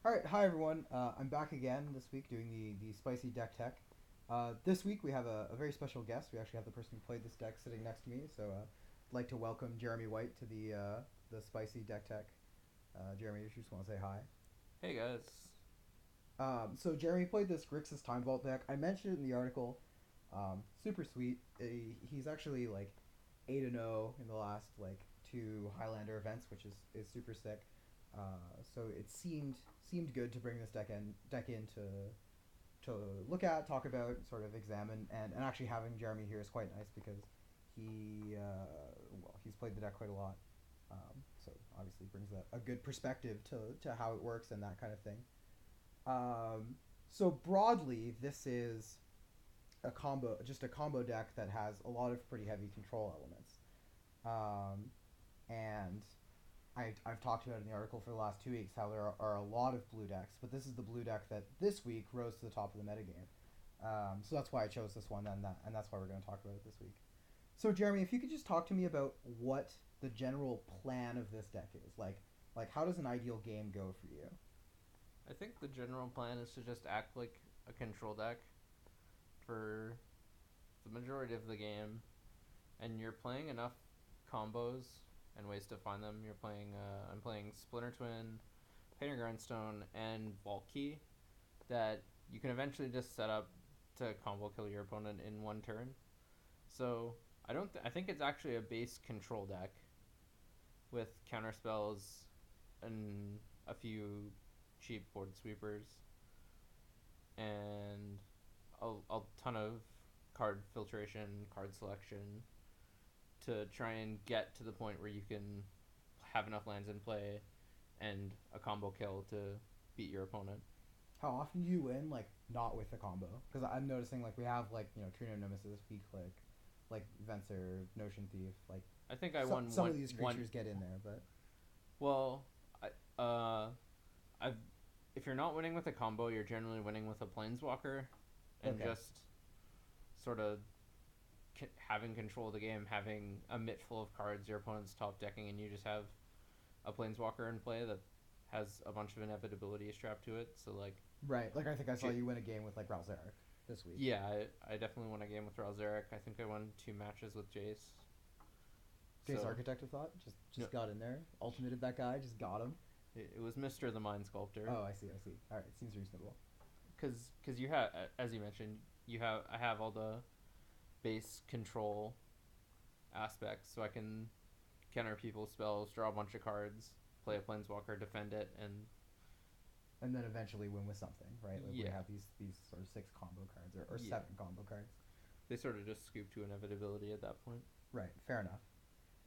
All right, hi everyone. I'm back again this week doing the spicy deck tech. This week we have a very special guest. We actually have the person who played this deck sitting next to me. So I'd like to welcome Jeremy White to the spicy deck tech. Jeremy, if you just want to say hi. Hey guys. So Jeremy played this Grixis Time Vault deck. I mentioned it in the article. Super sweet. He's actually like 8-0 in the last like two Highlander events, which is super sick. So it seemed good to bring this deck in to look at, talk about, sort of examine, and actually having Jeremy here is quite nice because he's played the deck quite a lot. So obviously brings a good perspective to how it works and that kind of thing. So broadly, this is just a combo deck that has a lot of pretty heavy control elements. Um, and I've talked about in the article for the last 2 weeks how there are a lot of blue decks, but this is the blue deck that this week rose to the top of the metagame. So that's why I chose this one, and that's why we're going to talk about it this week. So Jeremy, if you could just talk to me about what the general plan of this deck is, like how does an ideal game go for you? I think the general plan is to just act like a control deck for the majority of the game, and you're playing enough combos and ways to find them. I'm playing Splinter Twin, Painter Grindstone, and Vault Key that you can eventually just set up to combo kill your opponent in one turn. So I think it's actually a base control deck with counter spells and a few cheap board sweepers and a ton of card filtration, card selection to try and get to the point where you can have enough lands in play and a combo kill to beat your opponent. How often do you win like not with a combo? Because I'm noticing like we have like Trino Nemesis, V Click, like Venser, Notion Thief, like I think I won some of these one. creatures get in there, but Well, I've if you're not winning with a combo, you're generally winning with a planeswalker, and okay. just sort of having control of the game, having a mitt full of cards your opponent's top decking, and you just have a planeswalker in play that has a bunch of inevitability strapped to it. So like, Right. Like I think I saw you win a game with like Ralzeric this week. yeah, I definitely won a game with Ralzeric. I think I won two matches with Jace. Jace So Architect of Thought no, just got in there, ultimated that guy, just got him. it was Mister the Mind Sculptor. Oh, I see. All right, seems reasonable. Because you have, as you mentioned, I have all the base control aspects, so I can counter people's spells, draw a bunch of cards, play a planeswalker, defend it, and And then eventually win with something, right? Like we yeah, have these sort of six combo cards or yeah, seven combo cards. they sort of just scoop to inevitability at that point. Right. Fair enough.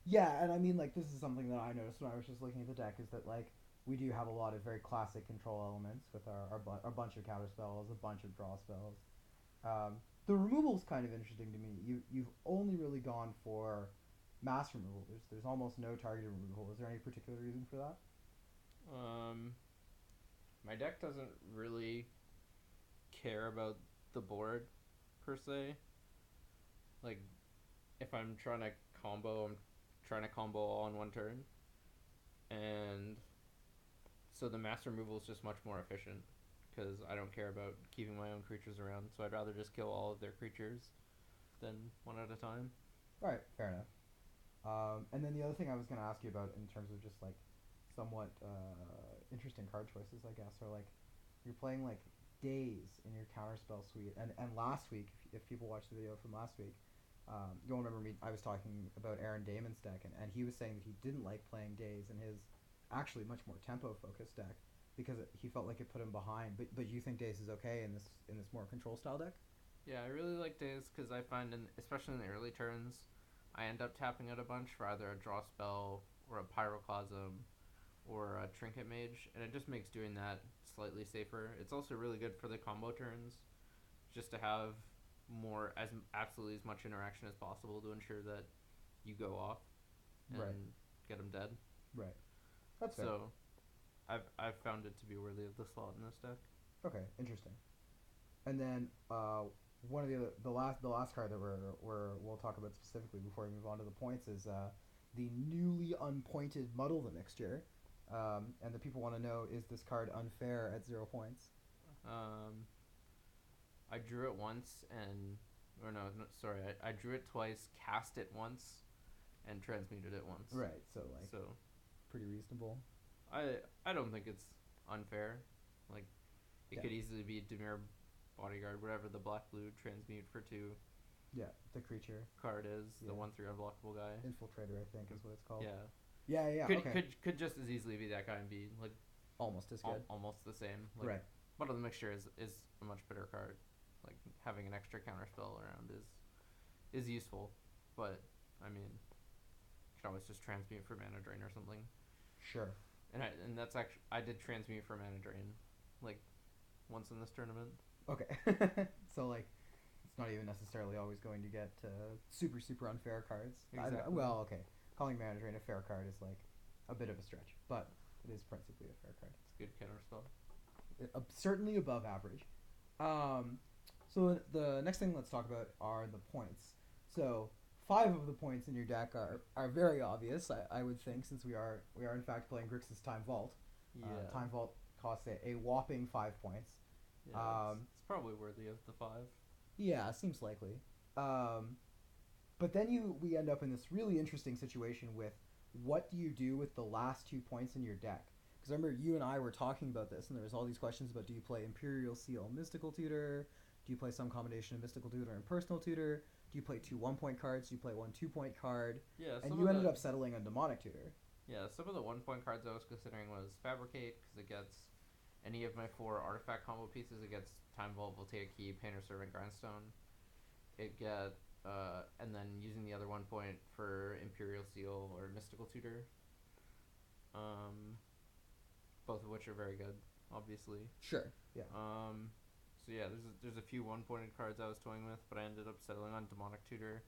Yeah, and I mean, like, this is something that I noticed when I was just looking at the deck is that, like, we do have a lot of very classic control elements with our bunch of counter spells, a bunch of draw spells. The removal is kind of interesting to me. You've only really gone for mass removal. There's almost no targeted removal. Is there any particular reason for that? Um, my deck doesn't really care about the board per se. Like if I'm trying to I'm trying to combo all in one turn, and so the mass removal is just much more efficient because I don't care about keeping my own creatures around. So I'd rather just kill all of their creatures than one at a time. All right, fair enough. And then the other thing I was going to ask you about in terms of just like somewhat interesting card choices, I guess, are like you're playing like Days in your counterspell suite, and last week, if people watched the video from last week, you'll remember me. I was talking about Aaron Damon's deck, and he was saying that he didn't like playing Days in his actually much more tempo focused deck because he felt like it put him behind. But you think Days is okay in this more control style deck? Yeah, I really like Days because I find, especially in the early turns, I end up tapping it a bunch for either a draw spell or a pyroclasm or a trinket mage, and it just makes doing that slightly safer. It's also really good for the combo turns, just to have more as absolutely as much interaction as possible to ensure that you go off Right, and get them dead. right. That's fair. So I've found it to be worthy of the slot in this deck. Okay, interesting. And then one of the last card that we'll talk about specifically before we move on to the points is the newly unpointed Muddle the Mixture. And the people want to know, is this card unfair at 0 points? Um, I drew it once and, or no, no sorry, I drew it twice, cast it once, and transmuted it once. Right. So like, So pretty reasonable. I don't think it's unfair. Like, it Yeah. could easily be Demir Bodyguard, whatever the black blue transmute for 2 Yeah. The creature card is, the Yeah. 1/3 unblockable guy. infiltrator, I think, is what it's called. Yeah. Yeah. Yeah. Could, Okay. could just as easily be that guy and be like Almost as good. almost the same. Like, Right. but the mixture is a much better card. Like, having an extra counter spell around is useful, but I mean, you can always just transmute for mana drain or something. Sure. And that's actually, I did transmute for mana drain, like, once in this tournament. Okay. So like, it's not even necessarily always going to get super unfair cards. Exactly. Well, okay. Calling Mana Drain a fair card is like a bit of a stretch, but it is principally a fair card. It's a good counter spell. Certainly above average. So the next thing let's talk about are the points. So 5 of the points in your deck are very obvious, I would think, since we are in fact playing Grixis Time Vault. Yeah. Time Vault costs a whopping 5 points. Yeah, it's probably worthy of the 5. Yeah, seems likely. But then we end up in this really interesting situation with, what do you do with the last 2 points in your deck? Because I remember you and I were talking about this, and there was all these questions about, do you play Imperial Seal Mystical Tutor? Do you play some combination of Mystical Tutor and Personal Tutor? Do you play 2 1-point cards? Do you play 1 2-point card? Yeah, And you ended up settling on Demonic Tutor. Yeah, some of the 1-point cards I was considering was Fabricate, because it gets any of my 4 artifact combo pieces. It gets Time Vault, Voltaic Key, Painter Servant, Grindstone. It get and then using the other 1 point for Imperial Seal or Mystical Tutor. Both of which are very good, obviously. Sure. Yeah. So yeah, there's a few 1-pointed cards I was toying with, but I ended up settling on Demonic Tutor,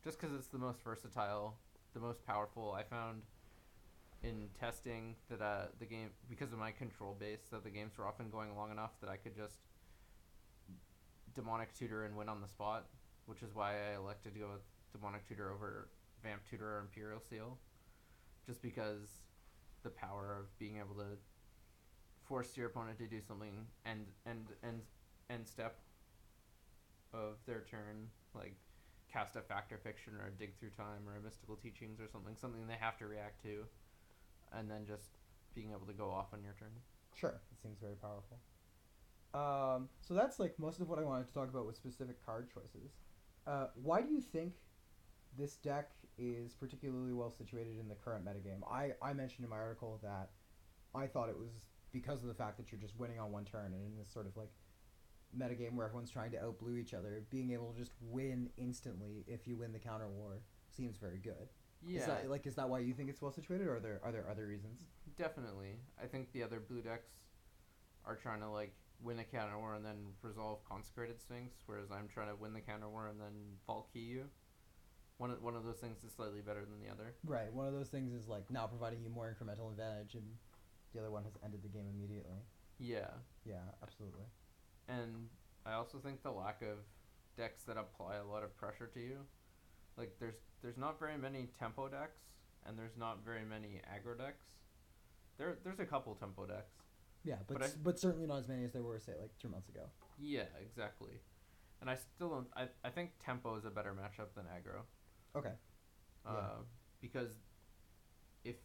just because it's the most versatile, the most powerful. I found in testing that the game, because of my control base, that the games were often going long enough that I could just Demonic Tutor and win on the spot, which is why I elected to go with Demonic Tutor over Vamp Tutor or Imperial Seal, just because the power of being able to force your opponent to do something end step of their turn, like cast a Factor Fiction or a Dig Through Time or a Mystical Teachings or something they have to react to, and then just being able to go off on your turn. Sure. It seems very powerful. So that's like most of what I wanted to talk about with specific card choices. Why do you think this deck is particularly well situated in the current metagame? I mentioned in my article that I thought it was because of the fact that you're just winning on one turn, and in this sort of like metagame where everyone's trying to outblue each other, being able to just win instantly if you win the counter war seems very good. Yeah, Is that why you think it's well situated, or are there other reasons? definitely. I think the other blue decks are trying to like win a counter war and then resolve Consecrated Sphinx, whereas I'm trying to win the counter war and then vault key you. One of those things is slightly better than the other. Right. One of those things is like now providing you more incremental advantage, and the other one has ended the game immediately. Yeah. Yeah, absolutely. And I also think the lack of decks that apply a lot of pressure to you. Like, there's not very many tempo decks, and there's not very many aggro decks. There's a couple tempo decks. Yeah, but certainly not as many as there were, say, like 2 months ago. Yeah, exactly. And I still don't. I think tempo is a better matchup than aggro. Okay. Because if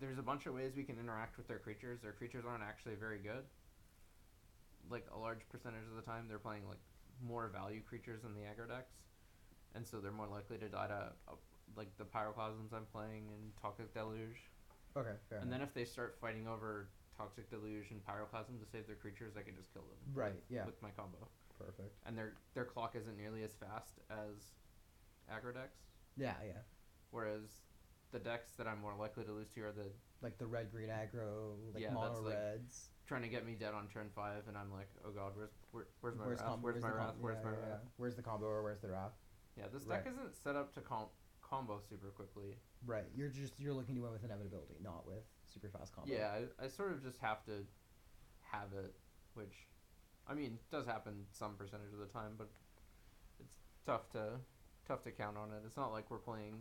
there's a bunch of ways we can interact with their creatures aren't actually very good. Like, a large percentage of the time, they're playing like more value creatures than the aggro decks, and so they're more likely to die to like the Pyroclasms I'm playing and Toxic Deluge. Okay, fair And enough. then if they start fighting over Toxic Deluge and Pyroclasm to save their creatures, I can just kill them. Right, yeah. With my combo. Perfect. And their clock isn't nearly as fast as aggro decks. Yeah, yeah. Whereas the decks that I'm more likely to lose to are the Like the red-green aggro, like mono that's reds. trying to get me dead on turn 5, and I'm like, oh god, where's my wrath? Where's my the wrath? Where's my wrath? Where's the combo or where's the wrath? Yeah, this deck isn't set up to combo super quickly. Right. You're looking to win with inevitability, not with super fast combo. Yeah, I sort of just have to have it, which, I mean, does happen some percentage of the time, but it's tough to count on it. It's not like we're playing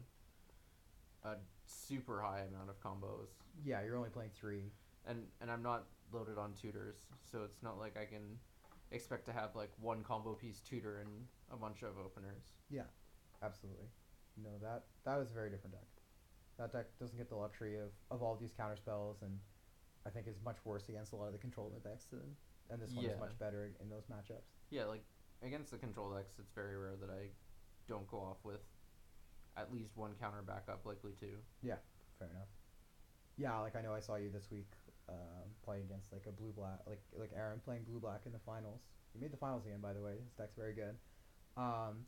a super high amount of combos, Yeah, you're only playing three. and I'm not loaded on tutors, so it's not like I can expect to have like one combo piece tutor and a bunch of openers. Yeah, absolutely. No, that is a very different deck. That deck doesn't get the luxury of all these counter spells, and I think is much worse against a lot of the control decks. And this one is Yeah, much better in those matchups. yeah, like against the control decks, it's very rare that I don't go off with at least one counter backup, likely two. Yeah, fair enough. Yeah, like I know I saw you this week playing against like a blue black, like Aaron playing blue black in the finals. He made the finals again, by the way. His deck's very good. Um,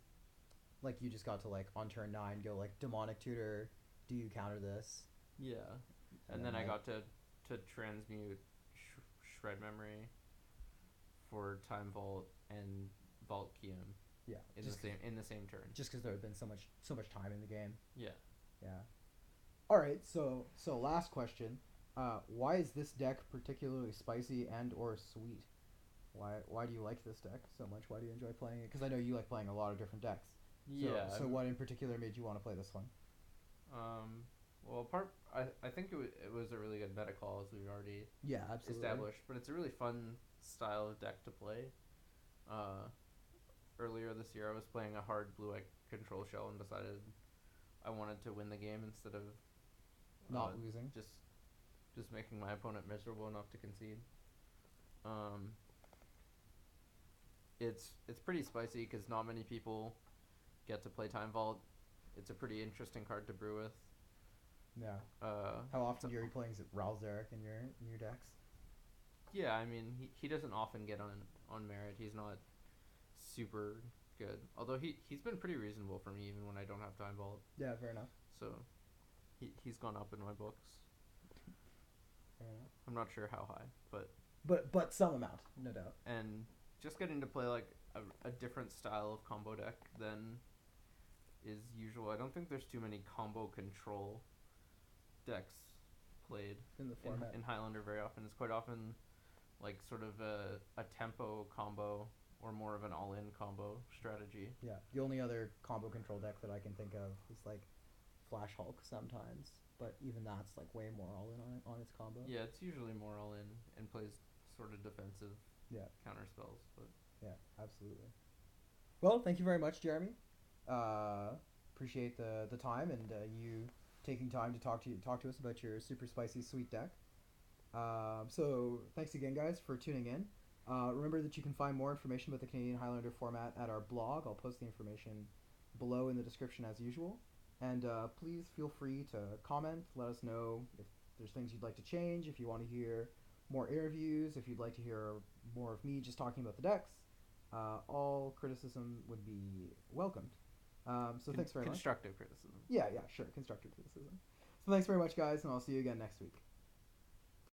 like you just got to like on turn 9 go like demonic tutor. Do you counter this? Yeah, And and then then I like got to transmute shred memory for time vault and vault Kium yeah, in the same turn. just because there had been so much time in the game. Yeah. Yeah. All right. So last question. Why is this deck particularly spicy and or sweet? Why do you like this deck so much? Why do you enjoy playing it? Because I know you like playing a lot of different decks. Yeah. So what in particular made you want to play this one? Um. Well, I think it was a really good meta call, as we've already Yeah, absolutely. established, but it's a really fun style of deck to play. Uh, Earlier this year, I was playing a hard blue eye control shell and decided I wanted to win the game instead of Not losing. just making my opponent miserable enough to concede. Um, it's pretty spicy because not many people get to play Time Vault. It's a pretty interesting card to brew with. Yeah. How So often are you playing Ralzeric in your decks? yeah, I mean he doesn't often get on merit. He's not super good. Although he's been pretty reasonable for me even when I don't have Time Vault. Yeah, fair enough. So he's gone up in my books. Fair enough. I'm not sure how high, but But some amount, no doubt. and just getting to play like a different style of combo deck than is usual. I don't think there's too many combo control decks played In the format. in Highlander very often. It's quite often like sort of a tempo combo or more of an all-in combo strategy. Yeah. The only other combo control deck that I can think of is like Flash Hulk sometimes, but even that's like way more all in on its combo. Yeah, it's usually more all-in and plays sort of defensive Yeah. counter spells, but Yeah, absolutely. Well, thank you very much, Jeremy. Appreciate the time and you taking time to talk to us about your super spicy sweet deck. So thanks again, guys, for tuning in. Remember that you can find more information about the Canadian Highlander format at our blog. I'll post the information below in the description as usual. And please feel free to comment. Let us know if there's things you'd like to change, if you want to hear more interviews, if you'd like to hear more of me just talking about the decks. All criticism would be welcomed. So thanks very much. constructive criticism. Yeah, sure. Constructive criticism. So thanks very much, guys, and I'll see you again next week.